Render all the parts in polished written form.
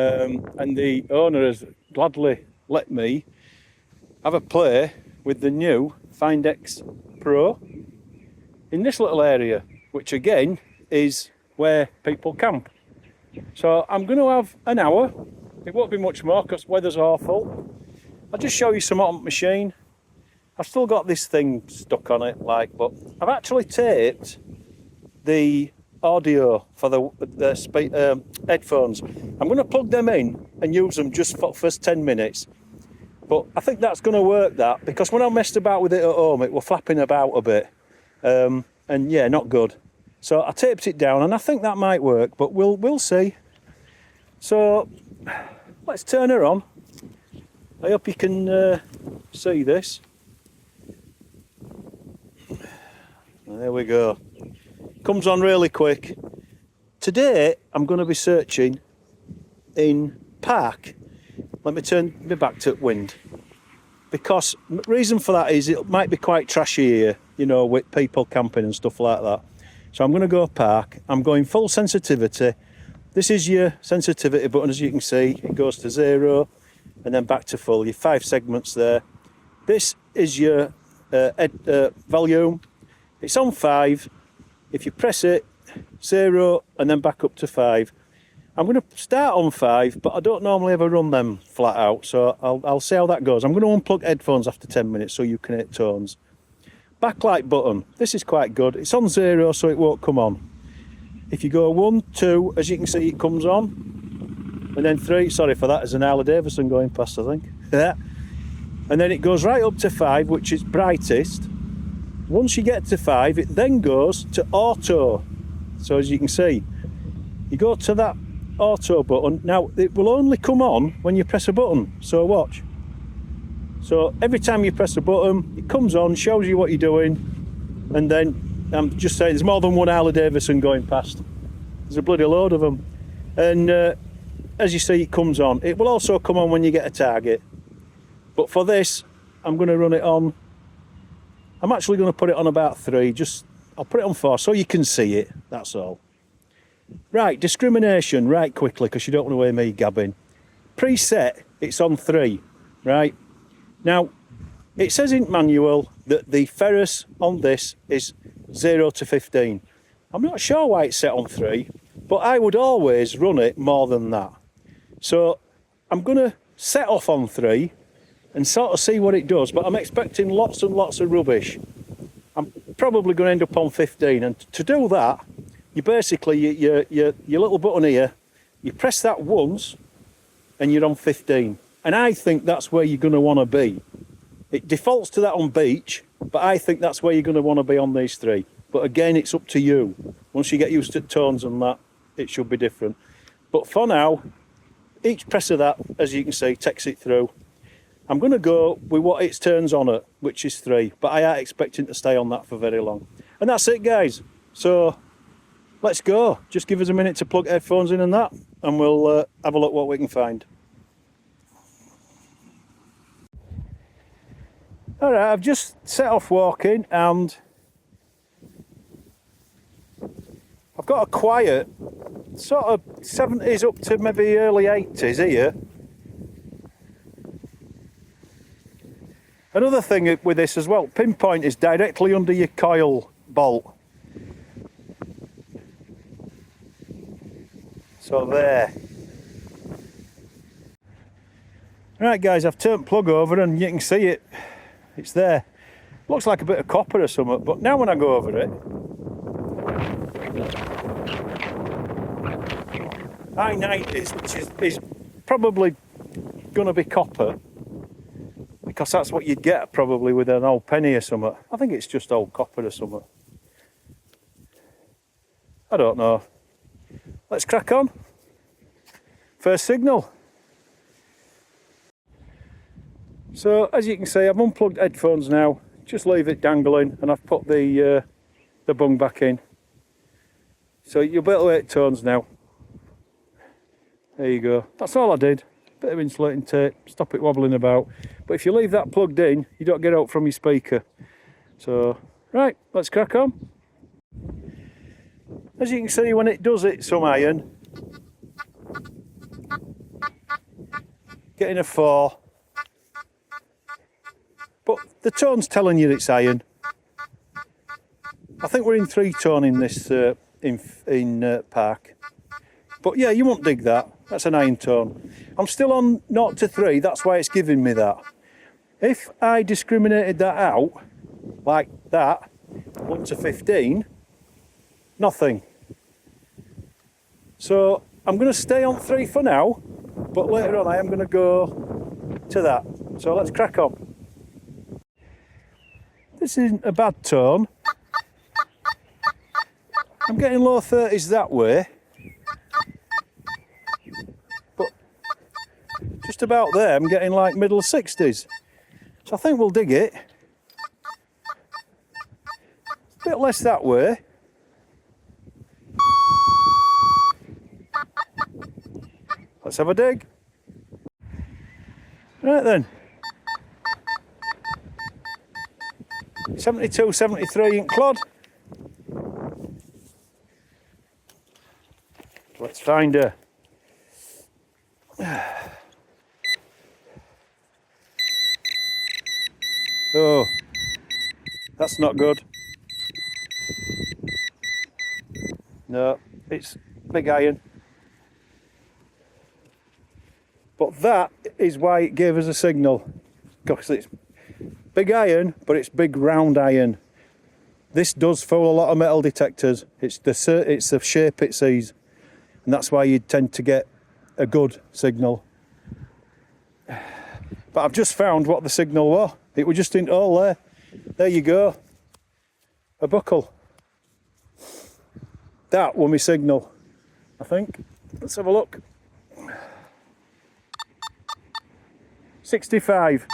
and the owner has gladly let me have a play with the new FindX Pro in this little area, which again is where people camp. So I'm going to have an hour. It won't be much more because weather's awful. I'll just show you some on the machine. I've still got this thing stuck on it, but I've actually taped the audio for the headphones. I'm going to plug them in and use them just for the first 10 minutes. But I think that's going to work, because when I messed about with it at home, it was flapping about a bit. And yeah, not good. So I taped it down, and I think that might work, but we'll see. So let's turn her on. I hope you can see this. There we go. Comes on really quick. Today I'm going to be searching in park. Let me turn me back to wind, because the reason for that is it might be quite trashy here, you know, with people camping and stuff like that. So I'm going to go park. I'm going full sensitivity. This is your sensitivity button, as you can see. It goes to 0 and then back to full. Your 5 segments there. This is your volume. It's on 5. If you press it, 0 and then back up to 5. I'm going to start on 5, but I don't normally ever run them flat out, so I'll see how that goes. I'm going to unplug headphones after 10 minutes so you can hit tones. Backlight button, this is quite good. It's on 0, so it won't come on. If you go 1, 2, as you can see, it comes on. And then 3, sorry for that, there's an Harley Davidson going past, I think. Yeah. And then it goes right up to 5, which is brightest. Once you get to 5, it then goes to auto. So as you can see, you go to that auto button. Now, it will only come on when you press a button, so watch. So every time you press a button, it comes on, shows you what you're doing, and then I'm just saying there's more than one Harley Davidson going past. There's a bloody load of them. And as you see, it comes on. It will also come on when you get a target. But for this, I'm going to run it on. I'm actually going to put it on about 3. I'll put it on 4 so you can see it, that's all. Right, discrimination, right quickly, because you don't want to hear me gabbing. Preset, it's on 3, right? Now, it says in manual that the ferrous on this is 0 to 15. I'm not sure why it's set on 3, but I would always run it more than that. So I'm going to set off on 3 and sort of see what it does, but I'm expecting lots and lots of rubbish. I'm probably going to end up on 15, and to do that, you basically, your little button here, you press that once and you're on 15. And I think that's where you're going to want to be. It defaults to that on beach, but I think that's where you're going to want to be on these 3. But again, it's up to you. Once you get used to tones and that, it should be different. But for now, each press of that, as you can see, takes it through. I'm going to go with what it turns on at, which is 3, but I ain't expecting to stay on that for very long. And that's it, guys. So let's go. Just give us a minute to plug headphones in and that, and we'll have a look what we can find. All right, I've just set off walking, and I've got a quiet sort of 70s up to maybe early 80s here. Another thing with this as well, pinpoint is directly under your coil bolt. So there. Right guys, I've turned plug over and you can see it. It's there. Looks like a bit of copper or something, but now when I go over it, I-90s, which is probably going to be copper, because that's what you'd get probably with an old penny or something. I think it's just old copper or something. I don't know. Let's crack on. First signal. So as you can see, I've unplugged headphones now. Just leave it dangling, and I've put the bung back in. So you'll be able to hear tones now. There you go. That's all I did. Bit of insulating tape, stop it wobbling about. But if you leave that plugged in, you don't get out from your speaker. So, right, let's crack on. As you can see, when it does hit some iron, getting a 4. But the tone's telling you it's iron. I think we're in 3-tone in this in Park. But yeah, you won't dig that. That's an iron tone. I'm still on 0 to 3, that's why it's giving me that. If I discriminated that out, like that, 1 to 15, nothing. So I'm going to stay on 3 for now, but later on I am going to go to that. So let's crack on. This isn't a bad tone. I'm getting low 30s that way, but just about there I'm getting like middle 60s. So I think we'll dig it. A bit less that way. Let's have a dig. Right then. 72, 73 in clod. Let's find her. Oh, that's not good. No, it's big iron. But that is why it gave us a signal. Because it's big iron, but it's big round iron. This does fool a lot of metal detectors. It's the shape it sees. And that's why you tend to get a good signal. But I've just found what the signal was. It was just in all there. There you go. A buckle. That was my signal, I think. Let's have a look. 65.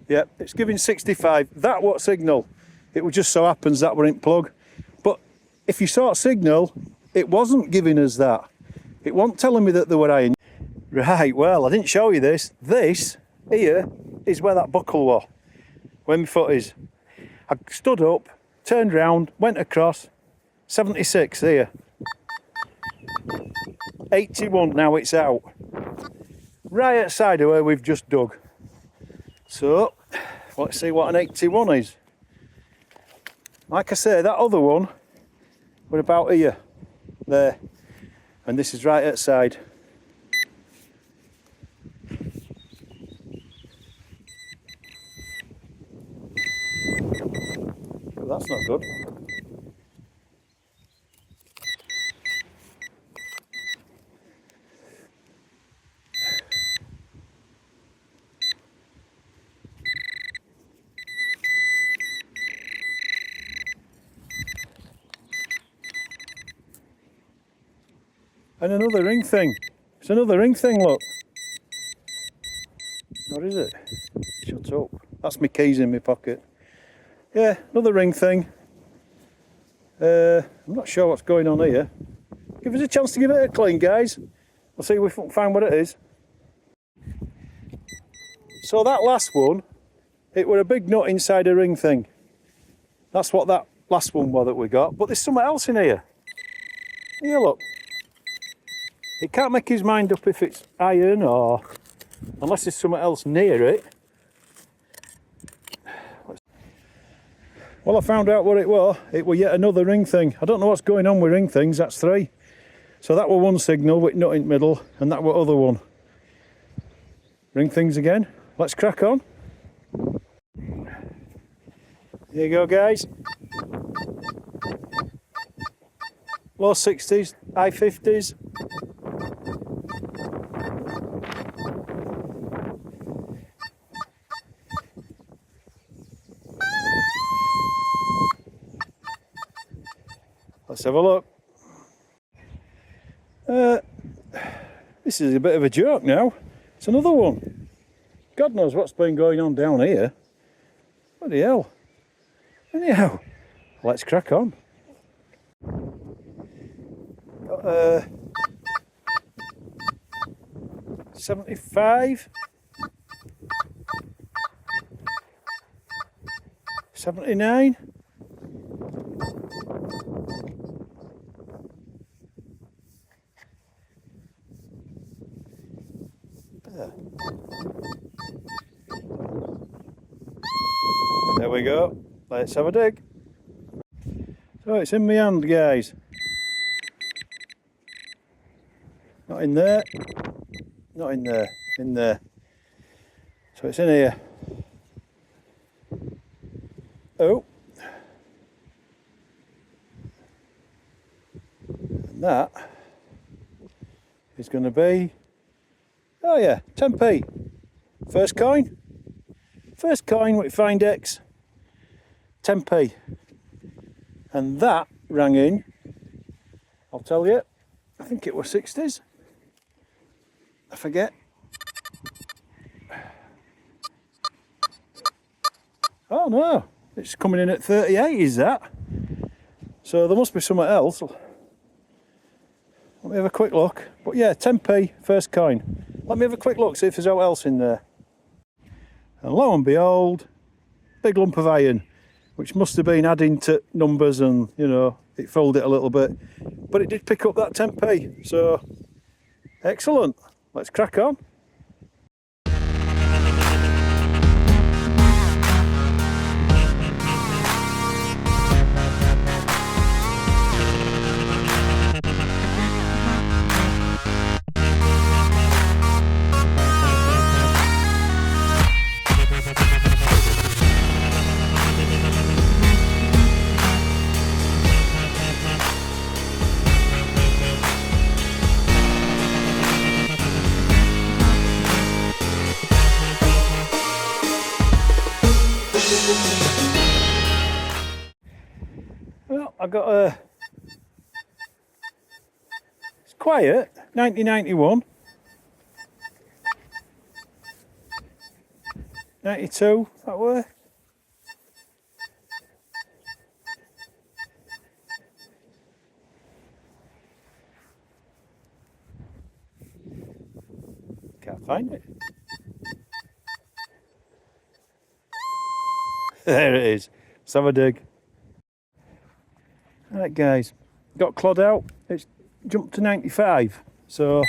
Yeah, it's giving 65. That what signal? It would just so happens that we're in plug. But if you saw a signal, it wasn't giving us that. It wasn't telling me that they were iron. Right, well, I didn't show you this. This here is where that buckle was, where my foot is. I stood up, turned round, went across, 76 here. 81, now it's out. Right outside of where we've just dug. So, let's see what an 81 is. Like I say, that other one, we're about here, there. And this is right outside. Well, that's not good. And another ring thing. It's another ring thing, look. What is it? Shut up. That's my keys in my pocket. Yeah, another ring thing. I'm not sure what's going on here. Give us a chance to give it a clean, guys. We'll see if we can find what it is. So that last one, it were a big nut inside a ring thing. That's what that last one was that we got. But there's something else in here. Here, look. He can't make his mind up if it's iron or unless there's something else near it. Well, I found out what it was. It was yet another ring thing. I don't know what's going on with ring things. That's 3. So that was one signal with nut in the middle, and that was other one. Ring things again. Let's crack on. Here you go, guys. Low 60s, high 50s. Let's have a look. This is a bit of a joke now. It's another one. God knows what's been going on down here. Bloody hell. Anyhow, let's crack on. Got 75. 79. let's have a dig. So it's in my hand, guys. Not in there, not in there, in there. So it's in here. Oh. And that is going to be, oh yeah, 10p. First coin with FindX, 10p. And that rang in, I'll tell you, I think it was 60s. I forget. Oh no, it's coming in at 38, is that? So there must be something else. Let me have a quick look. But yeah, 10p, first coin. Let me have a quick look, see if there's anything else in there. And lo and behold, big lump of iron, which must have been adding to numbers and, you know, it folded it a little bit. But it did pick up that 10p, so excellent. Let's crack on. Well, I got a, it's quiet, 1991, 92, that way. Can't find it. There it is. Let's have a dig. Right guys, got clod out, it's jumped to 95, so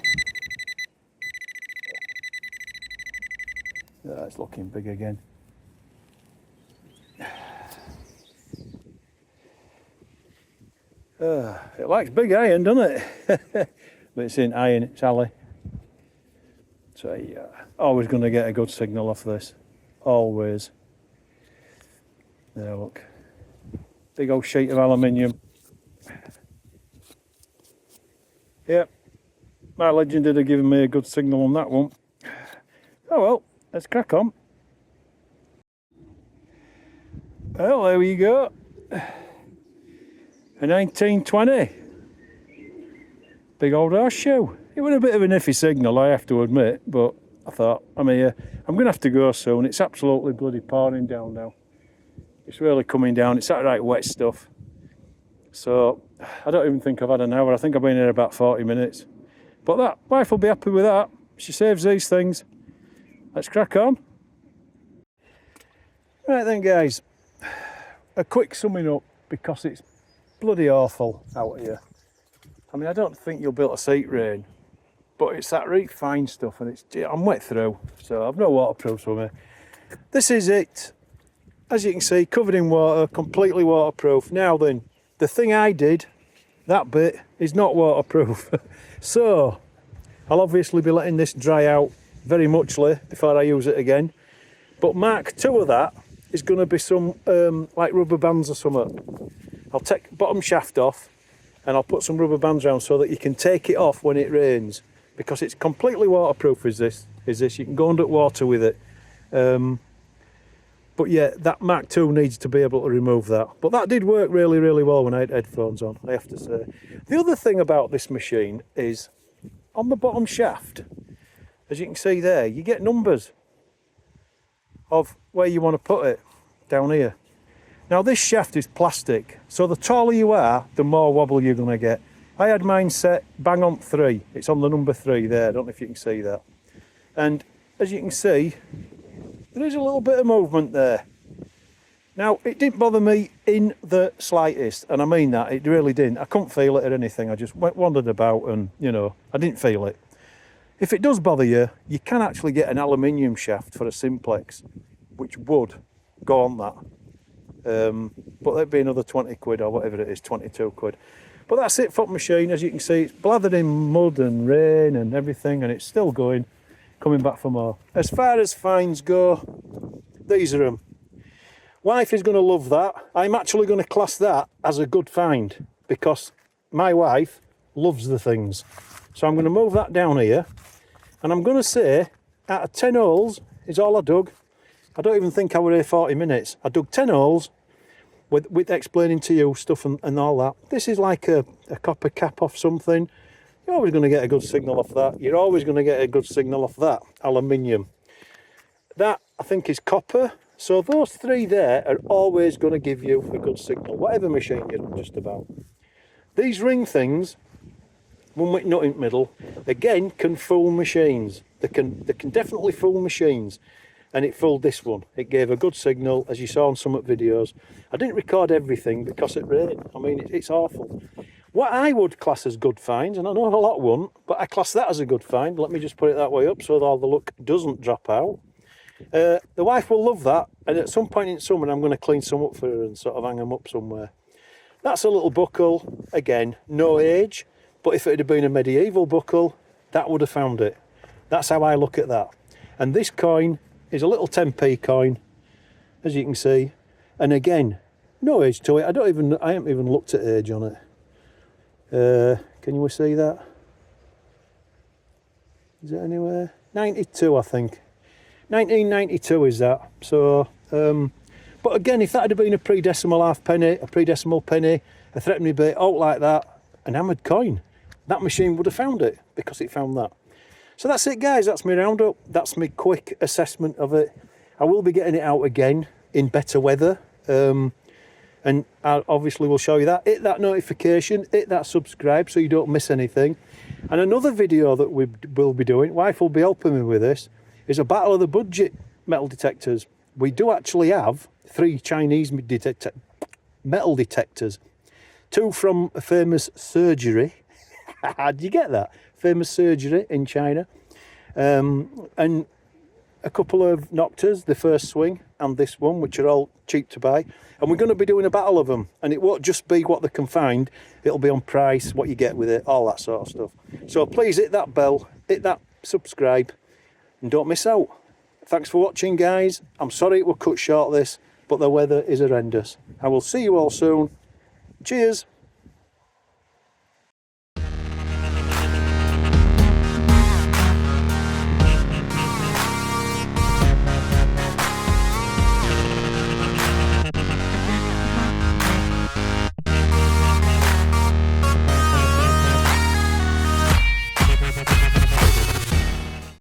that's looking big again. It likes big iron, doesn't it? But it's in iron, it's alley. So yeah, always going to get a good signal off this, always. There, look, big old sheet of aluminium. Yep, my legend did have given me a good signal on that one. Oh well, let's crack on. Well, there we go. A 1920. Big old horseshoe. It was a bit of an iffy signal, I have to admit, but I thought, I'm here. I'm going to have to go soon. It's absolutely bloody pouring down now. It's really coming down. It's outright wet stuff. So I don't even think I've had an hour. I think I've been here about 40 minutes. But that wife will be happy with that. She saves these things. Let's crack on. Right then guys, a quick summing up because it's bloody awful out here. I mean, I don't think you'll be able to see it rain, but it's that really fine stuff and I'm wet through, so I've no waterproofs with me. This is it. As you can see, covered in water, completely waterproof. Now then, the thing I did, that bit, is not waterproof. So, I'll obviously be letting this dry out very muchly before I use it again. But Mark 2 of that is going to be some like rubber bands or something. I'll take the bottom shaft off and I'll put some rubber bands around so that you can take it off when it rains, because it's completely waterproof as this. You can go underwater with it. But yeah, that Mark 2 needs to be able to remove that. But that did work really, really well when I had headphones on, I have to say. The other thing about this machine is, on the bottom shaft, as you can see there, you get numbers of where you want to put it, down here. Now this shaft is plastic, so the taller you are, the more wobble you're going to get. I had mine set bang on 3. It's on the number 3 there, I don't know if you can see that. And as you can see, there is a little bit of movement there. Now, it didn't bother me in the slightest, and I mean that, it really didn't. I couldn't feel it or anything, I just wandered about and, you know, I didn't feel it. If it does bother you, you can actually get an aluminium shaft for a simplex, which would go on that. But that'd be another 20 quid or whatever it is, 22 quid. But that's it for the machine. As you can see, it's blathered in mud and rain and everything, and it's still going, coming back for more. As far as finds go, these are them. Wife is going to love that. I'm actually going to class that as a good find because my wife loves the things. So I'm going to move that down here, and I'm going to say out of 10 holes is all I dug. I don't even think I were here 40 minutes. I dug 10 holes with explaining to you stuff and all that. This is like a copper cap off something. You're always going to get a good signal off that. You're always going to get a good signal off that. Aluminium. That, I think, is copper. So those three there are always going to give you a good signal, whatever machine you're on just about. These ring things, one with nut in the middle, again, can fool machines. They can definitely fool machines. And it fooled this one. It gave a good signal, as you saw on some videos. I didn't record everything because it rained. I mean, it's awful. What I would class as good finds, and I know a lot won't, but I class that as a good find. Let me just put it that way up so that all the luck doesn't drop out. The wife will love that, and at some point in summer I'm going to clean some up for her and sort of hang them up somewhere. That's a little buckle, again, no age, but if it had been a medieval buckle, that would have found it. That's how I look at that. And this coin is a little 10p coin, as you can see, and again, no age to it. I haven't even looked at age on it. Can you see that? Is it anywhere? 92, I think. 1992 is that. So, but again, if that had been a pre-decimal halfpenny, a pre-decimal penny, a threepenny bit, out like that, an hammered coin, that machine would have found it because it found that. So that's it, guys. That's my roundup. That's my quick assessment of it. I will be getting it out again in better weather, and I obviously will show you that. Hit that notification, hit that subscribe so you don't miss anything. And another video that we will be doing, wife will be helping me with this, is a battle of the budget metal detectors. We do actually have 3 Chinese metal detectors. 2 from a famous surgery. Did you get that? Famous surgery in China. And a couple of Noktas, the first swing and this one, which are all cheap to buy. And we're going to be doing a battle of them. And it won't just be what they can find. It'll be on price, what you get with it, all that sort of stuff. So please hit that bell, hit that subscribe, and don't miss out. Thanks for watching, guys. I'm sorry it will cut short this, but the weather is horrendous. I will see you all soon. Cheers.